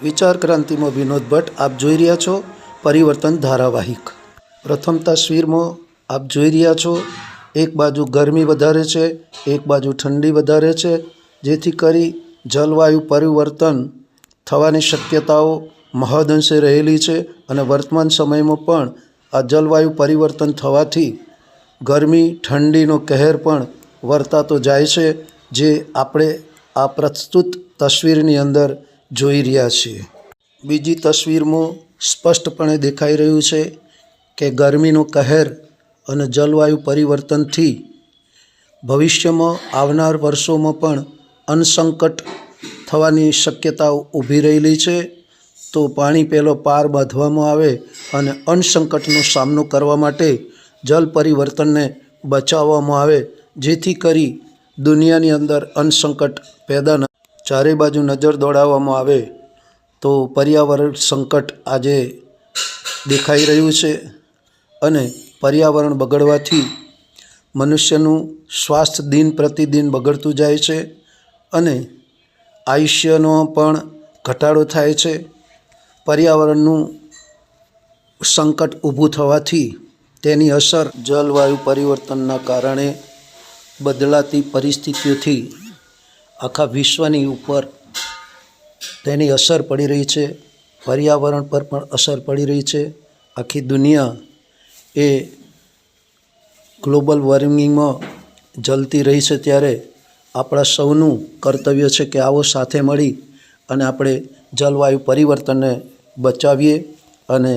વિચાર ક્રાંતિમાં વિનોદ ભટ્ટ આપ જોઈ રહ્યા છો પરિવર્તન ધારાવાહિક। પ્રથમ તસવીરમાં આપ જોઈ રહ્યા છો એક બાજુ ગરમી વધારે છે, એક બાજુ ઠંડી વધારે છે, જેથી કરી જલવાયુ પરિવર્તન થવાની શક્યતાઓ મહદઅંશે રહેલી છે અને વર્તમાન સમયમાં પણ આ જલવાયુ પરિવર્તન થવાથી ગરમી ઠંડીનો કહેર પણ વર્તાતો જાય છે, જે આપણે આ પ્રસ્તુત તસવીરની અંદર જોઈ રહ્યા છીએ। બીજી તસવીરમાં સ્પષ્ટપણે દેખાઈ રહ્યું છે કે ગરમીનો કહેર અને જલવાયુ પરિવર્તનથી ભવિષ્યમાં આવનાર વર્ષોમાં પણ અન્ન સંકટ થવાની શક્યતાઓ ઊભી રહેલી છે। તો પાણી પહેલો પાર બાંધવામાં આવે અને અન્ન સંકટનો સામનો કરવા માટે જલ પરિવર્તનને બચાવવામાં આવે, જેથી કરી દુનિયાની અંદર અન્ન સંકટ પેદા ન। ચારે બાજુ નજર દોડાવવામાં આવે તો પર્યાવરણ સંકટ આજે દેખાઈ રહ્યું છે અને પર્યાવરણ બગડવાથી મનુષ્યનું સ્વાસ્થ્ય દિન પ્રતિદિન બગડતું જાય છે અને આયુષ્યનો પણ ઘટાડો થાય છે। પર્યાવરણનું સંકટ ઊભું થવાથી તેની અસર જલવાયુ પરિવર્તનના કારણે બદલાતી પરિસ્થિતિઓથી આખા વિશ્વની ઉપર તેની અસર પડી રહી છે, પર્યાવરણ પર પણ અસર પડી રહી છે। આખી દુનિયા એ ગ્લોબલ વોર્મિંગમાં જલતી રહી છે, ત્યારે આપણા સૌનું કર્તવ્ય છે કે આવો સાથે મળી અને આપણે જલવાયુ પરિવર્તનને બચાવીએ અને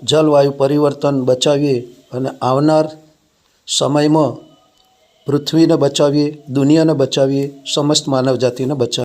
જલવાયુ પરિવર્તન બચાવીએ અને આવનાર સમયમાં પૃથ્વીને બચાવીએ, દુનિયાને બચાવીએ, સમસ્ત માનવજાતિને બચાવીએ।